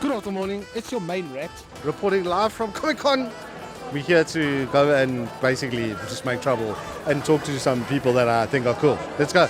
Good afternoon, morning. It's your Main Ret reporting live from Comicon. We're here to go and basically just make trouble and talk to some people that I think are cool. Let's go.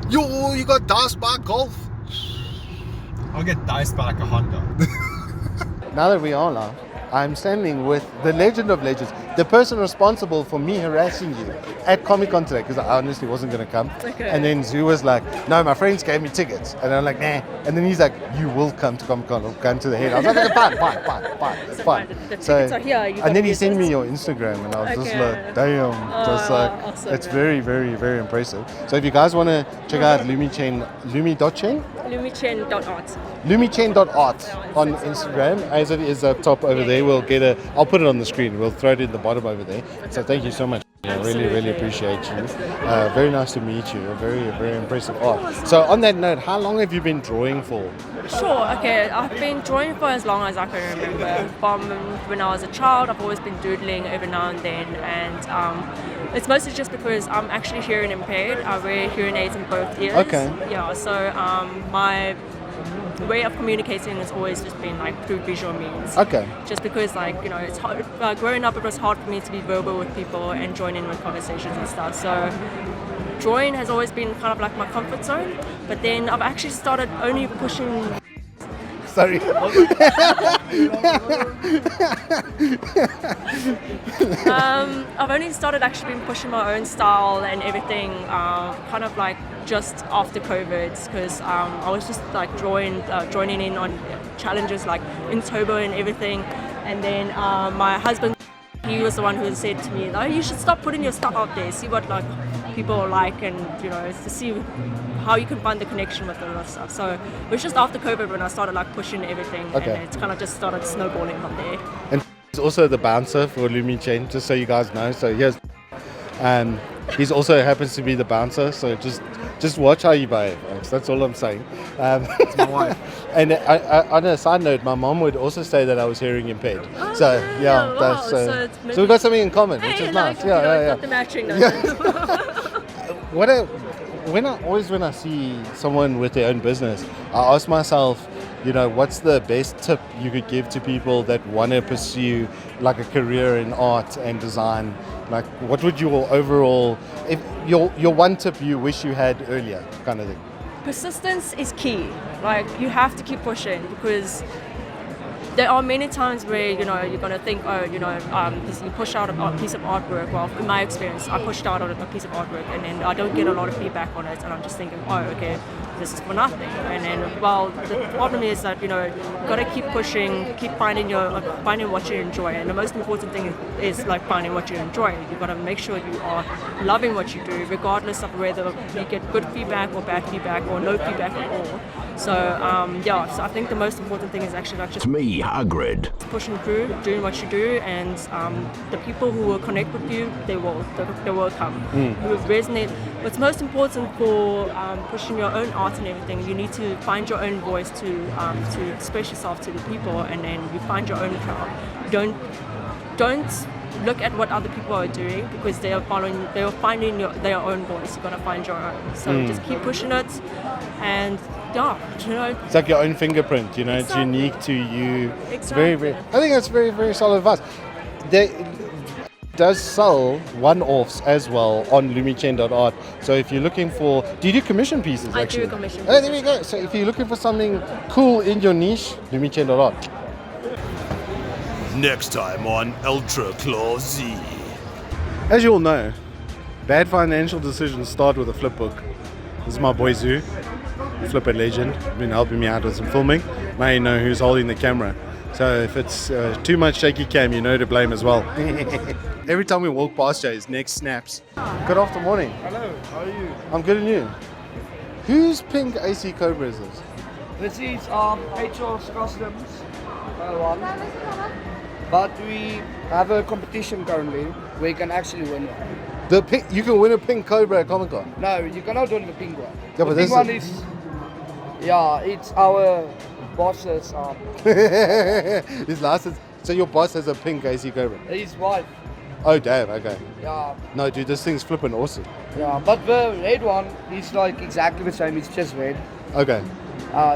Yo, you got diced by Golf. I'll get diced by like a Honda. Now that we are live, I'm standing with the legend of legends, the person responsible for me harassing you at Comicon today, because I honestly wasn't going to come. Okay. And then Zoo was like, no, my friends gave me tickets. And I'm like, nah. And then he's like, you will come to Comicon, I'll come to the head. I was like, okay, fine. The tickets are here. You and then he got sent me visits. your Instagram, and I was just Okay. like, damn. Just like, awesome, it's man. very, very, very impressive. So if you guys want to check out Lumichen.art Lumichen.art. on Instagram, as it is up top over there. We'll get I'll put it on the screen. We'll throw it in the bottom over there. So thank you so much. I really, really appreciate you. Very nice to meet you. A very, very impressive art. So on that note, how long have you been drawing for? Sure, okay. I've been drawing for as long as I can remember. From when I was a child, I've always been doodling every now and then. And it's mostly just because I'm actually hearing impaired. I wear hearing aids in both ears. Okay. Yeah, so my way of communicating has always just been like through visual means. Okay. Just because, like, you know, it's hard, growing up, it was hard for me to be verbal with people and join in with conversations and stuff. So drawing has always been kind of like my comfort zone. But then I've actually started only pushing. Sorry. I've only started actually been pushing my own style and everything, kind of like just after COVID, because I was just like joining in on challenges like in Turbo and everything. And then my husband, he was the one who said to me, you should stop putting your stuff out there, see what like people like, and you know, to see how you can find the connection with all that stuff. So it was just after COVID when I started like pushing everything, Okay. and it's kind of just started snowballing from there. And he's also the bouncer for Lumichen, just so you guys know. So here's, he's also happens to be the bouncer. So just watch how you behave, folks. That's all I'm saying. It's my wife. And on a side note, my mom would also say that I was hearing impaired. So yeah, wow. that's So it's so we've got something in common, Hey, which is like, nice. you know, got the matching numbers. When I see someone with their own business, I ask myself, you know, what's the best tip you could give to people that want to pursue like a career in art and design? Like, what would your overall, if your one tip you wish you had earlier, kind of thing? Persistence is key. Like, you have to keep pushing, because there are many times where, you know, you're going to think, you push out a piece of artwork. Well, in my experience, I pushed out a piece of artwork and then I don't get a lot of feedback on it, and I'm just thinking, okay, this is for nothing. And then, well, the problem is that, you know, you've got to keep pushing, keep finding what you enjoy. And the most important thing is like finding what you enjoy. You've got to make sure you are loving what you do, regardless of whether you get good feedback or bad feedback or no feedback at all. So, so I think the most important thing is actually like just Me, Hagrid. pushing through, doing what you do, and the people who will connect with you, they will come. Who resonate. What's most important for pushing your own art art and everything, you need to find your own voice to express yourself to the people, and then you find your own crowd. Don't look at what other people are doing, because they are finding their own voice. You're gonna find your own. So just keep pushing it, and it's like your own fingerprint. It's Exactly. unique to you. It's Exactly. very. I think that's very, very solid advice. They does sell one-offs as well on Lumichen.art. So if you're looking for, do you do commission pieces? I actually? do commission Oh, there we pieces. go. So if you're looking for something cool in your niche, Lumichen.art. Next time on Ultra Claw Z. As you all know, bad financial decisions start with a flip book. This is my boy Zoo, flipper legend, been helping me out with some filming. Now you know who's holding the camera. So if it's too much shaky cam, you know to blame as well. Every time we walk past Jay, his neck snaps. Good afternoon. Morning. Hello, how are you? I'm good, and you? Whose pink AC Cobra is this? This is HX Customs one, but we have a competition currently where you can actually win one. The pink, you can win a pink Cobra at Comicon. No, you cannot win the pink one. Yeah, The but pink this one is- is, yeah, it's our boss's, His license. So your boss has a pink AC Cobra. his wife. Oh damn. Okay. Yeah, No, dude, this thing's flipping awesome. yeah, but the red one is like exactly the same. It's just red. Okay.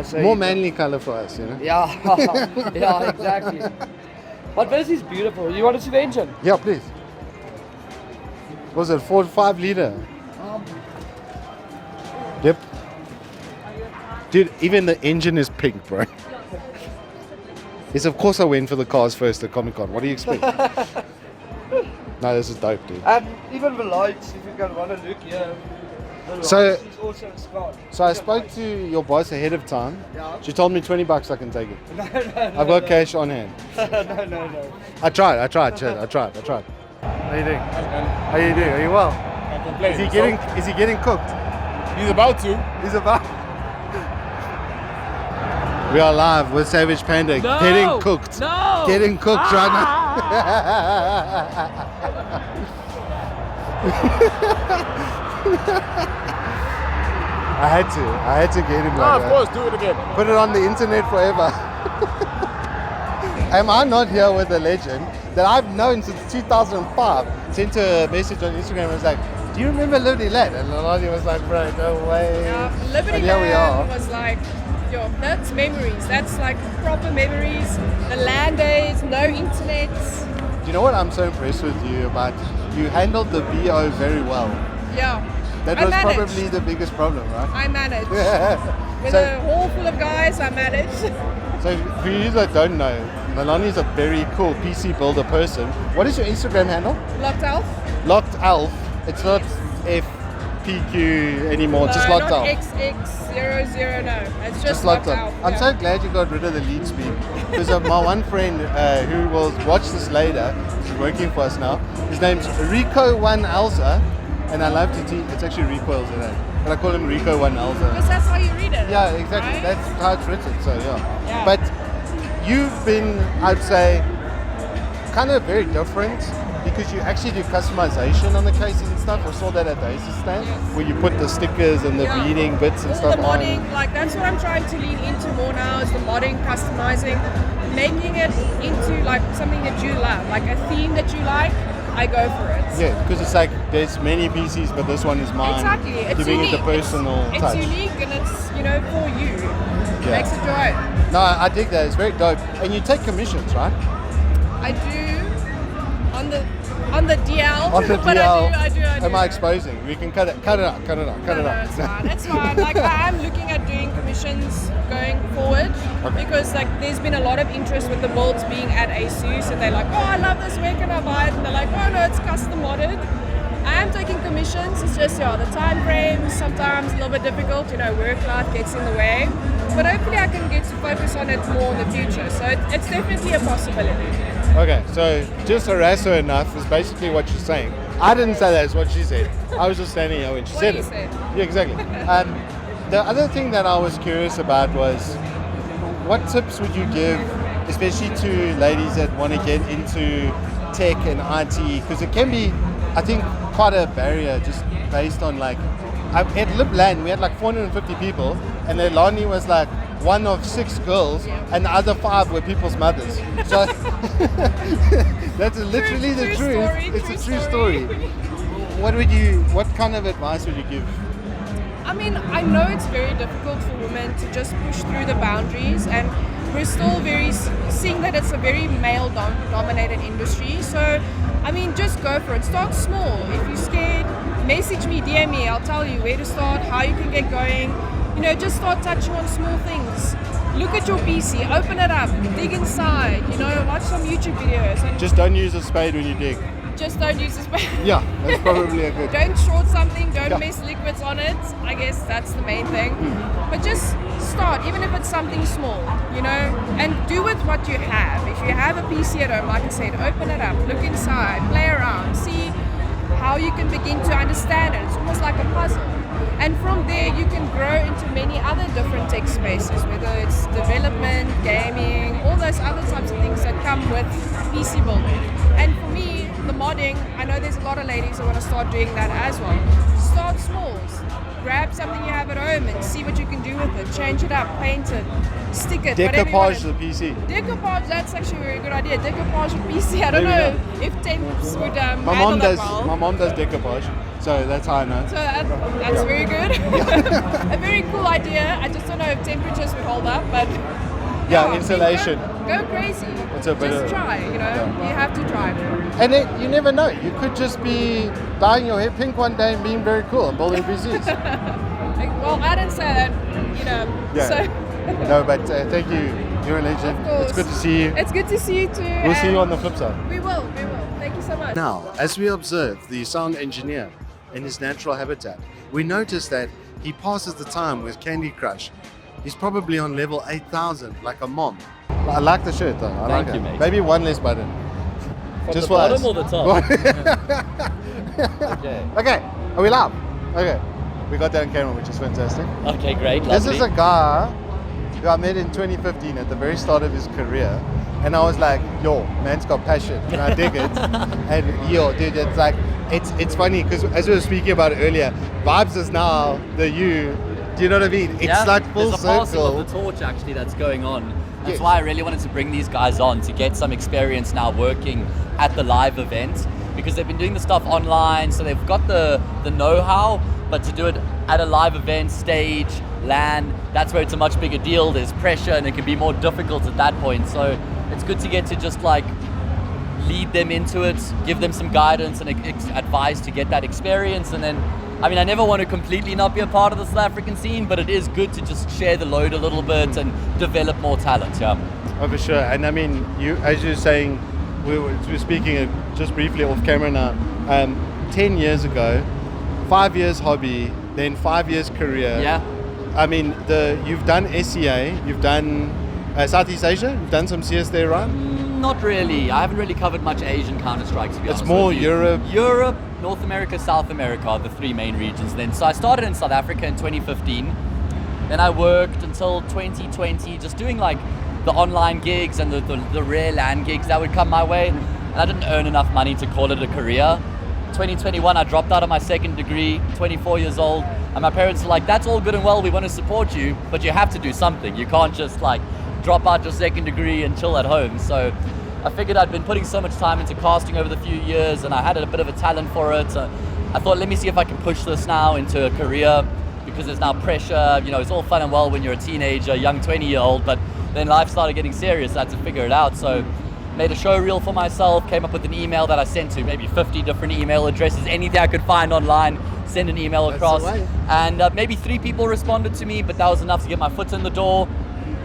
So More you- manly color for us, you know. Yeah, yeah, exactly. But this is beautiful. You want to see the engine? Yeah, please. What was it 4 to 5 liter? Yep. Dude, even the engine is pink, bro. Yes, of course I went for the cars first at Comic Con. What do you expect? No, this is dope, dude. And even the lights, if you can want to look here. The So- lights is also Scott. So I spoke to your boss ahead of time. Yeah. She told me $20 I can take it. No, I've got cash on hand. no. I tried, Chad. I tried. How you doing? How you doing? Are you well? Can't complain. Is he getting cooked? He's about to. He's about. We are live with Savage Panda. Getting cooked. No. Getting cooked right now. I had to get him like Of that. course, do it again. Put it on the internet forever. Am I not here with a legend that I've known since 2005? Sent her a message on Instagram and was like, do you remember Liberty Land? And Lolani was like, bro, no way. Yeah, Liberty And here we are. Land was like, that's memories. That's like proper memories. The land days, no internet. Do you know what I'm so impressed with you about? You handled the VO very well. Yeah. That I was managed. probably the biggest problem, right? I managed. With So, a hall full of guys, I managed. so for you that don't know, Melani's a very cool PC builder person. What is your Instagram handle? Locked Elf. Locked Elf. It's not FPQ anymore, just No, Locked not Elf. XX00, no. It's just Locked Locked Elf. Elf. I'm yeah. so glad you got rid of the lead speak. Because my one friend who will watch this later, he's working for us now, his name's Rico One Elza, and I love to teach, it's actually Rico Elza, but I call him Rico One Elza. Because that's how you read it. Yeah, exactly. right? That's how it's written. So yeah. Yeah. But you've been, I'd say, kind of very different because you actually do customization on the cases and stuff. I saw that at the ASUS stand Yes. where you put the stickers and the Yeah. beading bits and All stuff the on. modding, like that's what I'm trying to lean into more now is the modding, customizing, making it into like something that you love, like a theme that you like, I go for it. Yeah, because it's like there's many PCs, but this one is mine. Exactly. It's Giving unique. it the personal it's touch. unique and it's, for you. Yeah. Makes it your own. No, I dig that. It's very dope. And you take commissions, right? I do on the DL. On the but DL. I do. Am I exposing? We can cut it out. No, it's fine. It's fine. Like I am looking at doing commissions going forward Okay. because like there's been a lot of interest with the builds being at ASUS and they're like, oh, I love this. Where can I buy it? And they're like, oh no, it's custom modded. I am taking commissions. It's just the time frames sometimes a little bit difficult. Work life gets in the way. But hopefully I can get to focus on it more in the future. So it's definitely a possibility. Okay, so just harass her enough is basically what she's saying. I didn't say that, it's what she said. I was just standing here when she What said you it. said. Yeah, exactly. The other thing that I was curious about was what tips would you give, especially to ladies that want to get into tech and IT? Because it can be, I think, quite a barrier just based on like at Libland, we had like 450 people, and Leilani was like one of 6 girls, and the other 5 were people's mothers. So that's literally the True truth. story, It's true a true story. story. What kind of advice would you give? I mean, I know it's very difficult for women to just push through the boundaries, and we're still seeing that it's a very male-dominated industry. So, I mean, just go for it. Start small. If you're scared, message me, DM me. I'll tell you where to start, how you can get going. You know, just start touching on small things. Look at your PC, open it up, dig inside. You know, watch some YouTube videos, and Just don't use a spade when you dig. just don't use this. Yeah, that's probably a good. Don't short something, don't Yeah. mess liquids on it. I guess that's the main thing. But just start, even if it's something small, you know, and do with what you have. If you have a PC at home, like I said, open it up, look inside, play around, see how you can begin to understand it. It's almost like a puzzle. And from there, you can grow into many other different tech spaces, whether it's development, gaming, all those other types of things that come with PC building. And for me, the modding, I know there's a lot of ladies who want to start doing that as well. Start small. Grab something you have at home and see what you can do with it. Change it up, paint it, stick it. whatever you want Decoupage to- the PC. Decoupage, that's actually a very good idea. Decoupage your PC. I don't There we know if temps would My handle mom that does. well. My mom does decoupage, so that's how I know. So that's very good. A very cool idea. I just don't know if temperatures would hold up, but Yeah, I mean, insulation. Go crazy. It's a bit just of- try. You know, yeah. you have to try. And you never know. You could just be dyeing your hair pink one day and being very cool and building PCs. Well, I didn't say that. You know. Yeah. So No, but thank you. You're a legend. of course. It's good to see you. It's good to see you too. We'll see you on and the flip side. We will. We will. Thank you so much. Now, as we observe the sound engineer in his natural habitat, we notice that he passes the time with Candy Crush. He's probably on level 8,000, like a mom. I like the shirt though. I Thank like you, it. mate. Maybe one less button. From Just the for bottom us. or the top? Okay. Okay, are we live? Okay, we got that on camera, which is fantastic. Okay, great. This Lovely. is a guy who I met in 2015 at the very start of his career. And I was like, yo, man's got passion, and I dig it. And yo, dude, it's like, it's funny because as we were speaking about it earlier, Vibes is now the you. Do you know what I mean? It's Yeah, like full there's a passing circle. of the torch actually that's going on. That's Yes. why I really wanted to bring these guys on to get some experience now working at the live event, because they've been doing the stuff online, so they've got the know-how, but to do it at a live event, stage, LAN, that's where it's a much bigger deal. There's pressure and it can be more difficult at that point. So it's good to get to just like lead them into it, give them some guidance and advice to get that experience. And then, I mean, I never want to completely not be a part of the South African scene, but it is good to just share the load a little bit and develop more talent, yeah. Oh, for sure. And I mean, you, as you're saying, we were speaking just briefly off camera now. 10 years ago, 5 years hobby, then 5 years career. Yeah. I mean, you've done SEA, you've done Southeast Asia, you've done some CS there, right? Not really. I haven't really covered much Asian Counter-Strike, to be honest. It's more with you. Europe. North America, South America are the 3 main regions then. So I started in South Africa in 2015. Then I worked until 2020 just doing like the online gigs and the rare LAN gigs that would come my way. And I didn't earn enough money to call it a career. 2021, I dropped out of my second degree, 24 years old. And my parents were like, that's all good and well, we want to support you, but you have to do something. You can't just like drop out your second degree and chill at home. So I figured I'd been putting so much time into casting over the few years and I had a bit of a talent for it. I thought, let me see if I can push this now into a career, because there's now pressure. You know, it's all fun and well when you're a teenager, young 20-year-old, but then life started getting serious. I had to figure it out. So made a show reel for myself, came up with an email that I sent to maybe 50 different email addresses, anything I could find online, send an email across. the way. And maybe 3 people responded to me, but that was enough to get my foot in the door.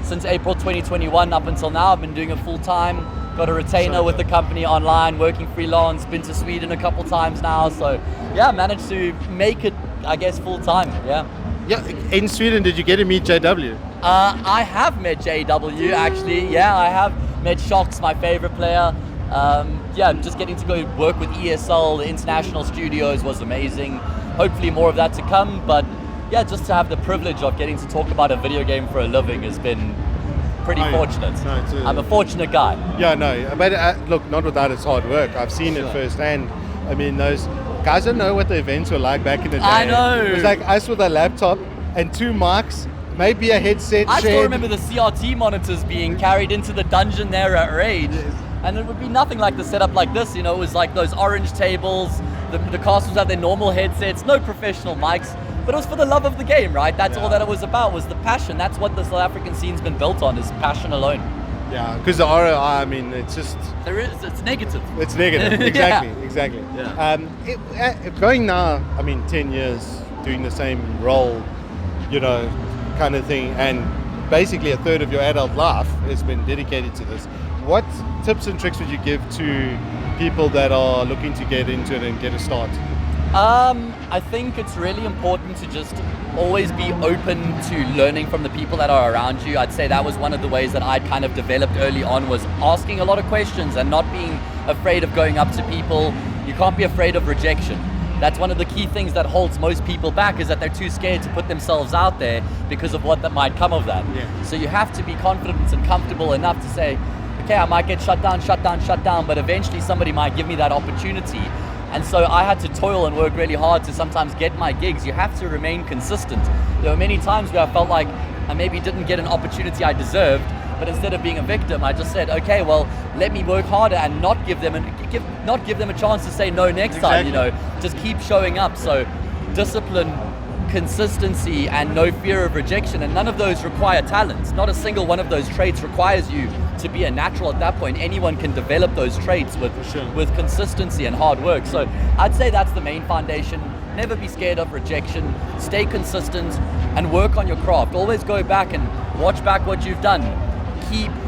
Since April 2021 up until now, I've been doing it full time. Got a retainer with the company online, working freelance, been to Sweden a couple times now. So yeah, managed to make it, I guess, full time, yeah. Yeah, in Sweden, did you get to meet JW? I have met JW actually, yeah, I have met Shocks, my favorite player. Yeah, just getting to go work with ESL, the international studios, was amazing. Hopefully more of that to come, but yeah, just to have the privilege of getting to talk about a video game for a living has been pretty Oh, yeah. fortunate. No, it's I'm a fortunate guy. Yeah, no, but look, not without its hard work. I've seen it Sure. firsthand. I mean, those guys don't know what the events were like back in the day. I know. It was like us with a laptop and 2 mics, maybe a headset. I still shared. remember the CRT monitors being carried into the dungeon there at Rage. And it would be nothing like the setup like this, you know, it was like those orange tables, the castles had their normal headsets, no professional mics, but it was for the love of the game, right? That's all that it was about, was the passion. That's what the South African scene's been built on, is passion alone. Yeah, because the ROI, I mean, it's just... It's negative. It's negative, exactly, Yeah. exactly. Yeah. Going now, I mean, 10 years doing the same role, you know, kind of thing, and basically a third of your adult life has been dedicated to this. What tips and tricks would you give to people that are looking to get into it and get a start? I think it's really important to just always be open to learning from the people that are around you. I'd say that was one of the ways that I'd kind of developed early on, was asking a lot of questions and not being afraid of going up to people. You can't be afraid of rejection. That's one of the key things that holds most people back, is that they're too scared to put themselves out there because of what that might come of that. Yeah. So you have to be confident and comfortable enough to say, okay, I might get shut down, but eventually somebody might give me that opportunity. And so I had to toil and work really hard to sometimes get my gigs. You have to remain consistent. There were many times where I felt like I maybe didn't get an opportunity I deserved, but instead of being a victim, I just said, okay, well, let me work harder and not give them a chance to say no next time, you know, just keep showing up. So discipline, consistency, and no fear of rejection, and none of those require talent. Not a single one of those traits requires you to be a natural at that point. Anyone can develop those traits with consistency and hard work. So I'd say that's the main foundation. Never be scared of rejection, stay consistent, and work on your craft. Always go back and watch back what you've done.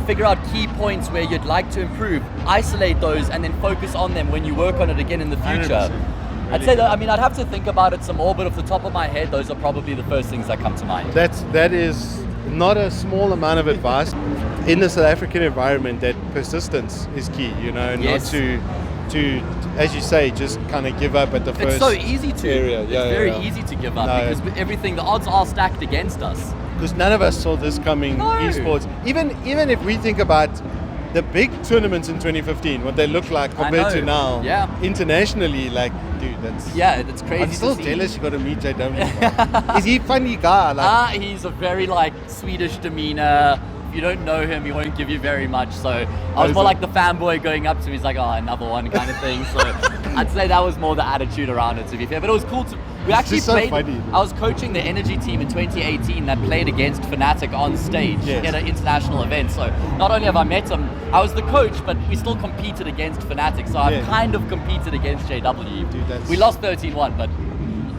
Figure out key points where you'd like to improve, isolate those, and then focus on them when you work on it again in the future. 100%. I'd say that, I mean, I'd have to think about it some more, but off the top of my head, those are probably the first things that come to mind. That is not a small amount of advice in the South African environment. That persistence is key, you know, Yes. not to, as you say, just kind of give up at the first. It's so easy to. area. It's Yeah, very yeah. easy to give up, No. because everything, the odds are stacked against us. Because none of us saw this coming. No. Esports, even if we think about the big tournaments in 2015, what they look like compared to now, Yeah. internationally, like, dude, that's It's crazy. I'm still to see. jealous you got to meet JW. Is he a funny guy? Like, He's a very Swedish demeanor. If you don't know him, he won't give you very much. So I was more like the fanboy going up to me. He's like, oh, another one kind of thing. So I'd say that was more the attitude around it, to be fair. But it was cool to. We actually just so played. funny. I was coaching the Energy team in 2018 that played against Fnatic on stage at an international event. So not only have I met him, I was the coach, but we still competed against Fnatic. So I've kind of competed against JW. Dude, we lost 13-1, but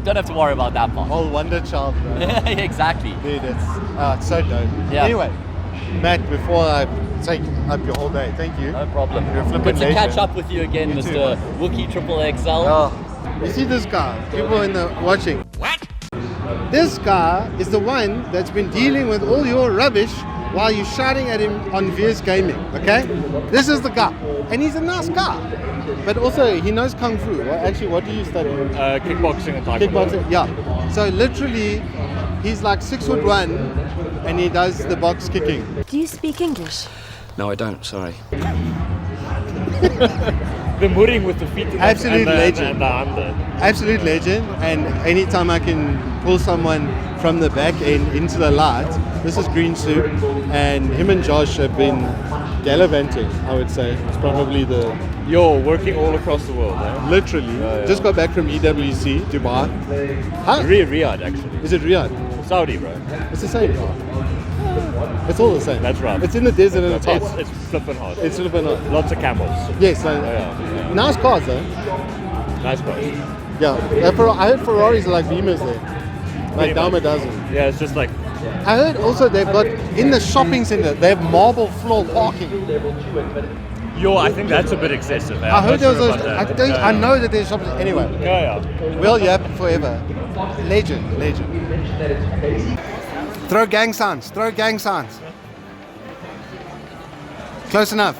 don't have to worry about that part. whole wonder child, bro. Exactly. Dude, it's so dope. Yeah. Anyway, Matt, before I take up your whole day, thank you. No problem. You're a flippin' Good to legend. catch up with you again, You too, Mr. man. WookiE XXXL. You see this guy? People in the watching. What? This guy is the one that's been dealing with all your rubbish while you're shouting at him on VS Gaming. Okay? This is the guy, and he's a nice guy. But also, he knows kung fu. Well, actually, what do you study? Kickboxing and taekwondo. Kickboxing. Yeah. So literally, he's like 6'1", and he does the box kicking. Do you speak English? No, I don't, sorry. The mooring with the feet in Absolute legend. and the under. Absolute legend, and anytime I can pull someone from the back end into the light, this is Greensoup, and him and Josh have been gallivanting, I would say. It's probably the... You're working all across the world, eh? Literally. Yeah. Just got back from EWC, Dubai. Huh? Riyadh, actually. Is it Riyadh? Saudi, bro. It's the same. It's all the same. That's right. It's in the desert and it's hot. It's flipping hot. It's flipping hot. Lots of camels. Yes. Yeah. Nice cars, though. Nice bro. Yeah. I heard Ferraris are like Beamers there. Like dime a dozen. Yeah, it's just like... I heard also they've got, in the shopping center, they have marble floor parking. I think that's a bit excessive. I heard there was those. I know that there's shopping. Anyway, Yeah. Will Yap forever. Legend. Throw gang signs. Close enough.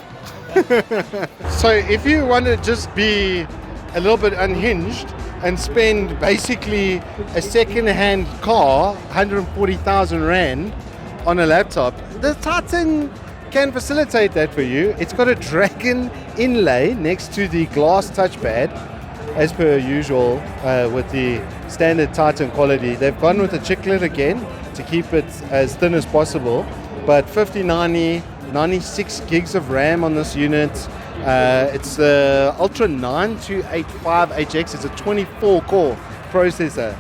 So if you want to just be a little bit unhinged and spend basically a second-hand car, 140,000 Rand, on a laptop, the Titan can facilitate that for you. It's got a dragon inlay next to the glass touchpad, as per usual, with the standard Titan quality. They've gone with the chiclet again to keep it as thin as possible, but 5090, 96 gigs of RAM on this unit. It's the Ultra 9285 HX. It's a 24 core processor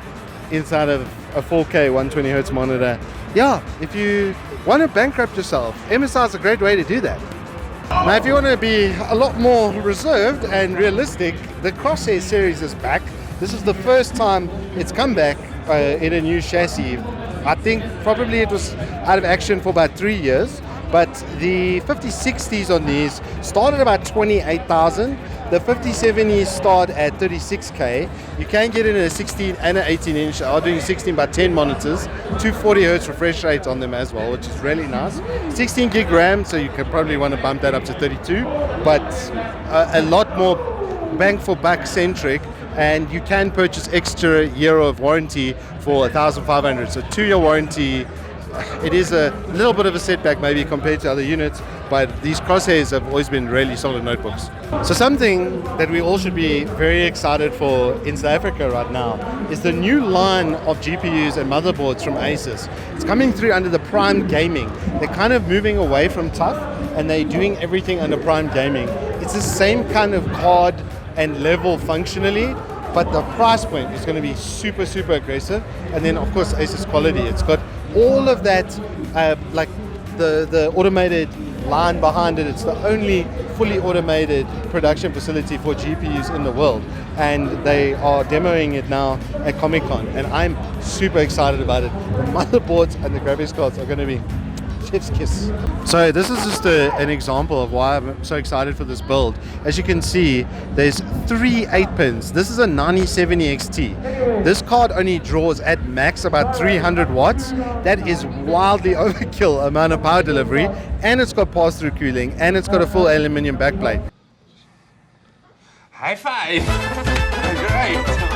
inside of a 4K 120Hz monitor. Yeah, if you want to bankrupt yourself, MSI is a great way to do that. Now, if you want to be a lot more reserved and realistic, the Crossair series is back. This is the first time it's come back in a new chassis. I think probably it was out of action for about 3 years, but the 5060s on these start at about 28,000. The 5070s start at 36K. You can get it in a 16 and an 18 inch. I'm doing 16 by 10 monitors, 240 Hz refresh rate on them as well, which is really nice. 16 gig RAM, so you could probably want to bump that up to 32, but a lot more bang for buck centric. And you can purchase extra year of warranty for 1,500. So 2-year warranty. It is a little bit of a setback maybe compared to other units, but these Crosshairs have always been really solid notebooks. So something that we all should be very excited for in South Africa right now is the new line of GPUs and motherboards from ASUS. It's coming through under the Prime Gaming. They're kind of moving away from TUF and they're doing everything under Prime Gaming. It's the same kind of card and level functionally, but the price point is going to be super, super aggressive. And then of course ASUS quality. It's got all of that, like the automated line behind it. It's the only fully automated production facility for GPUs in the world, and they are demoing it now at Comicon, and I'm super excited about it. The motherboards and the graphics cards are going to be chef's kiss. So this is just an example of why I'm so excited for this build. As you can see, there's 3 8-pins. This is a 9070 XT. This card only draws at max about 300 watts. That is wildly overkill amount of power delivery, and it's got pass-through cooling, and it's got a full aluminium backplate. High five! Great!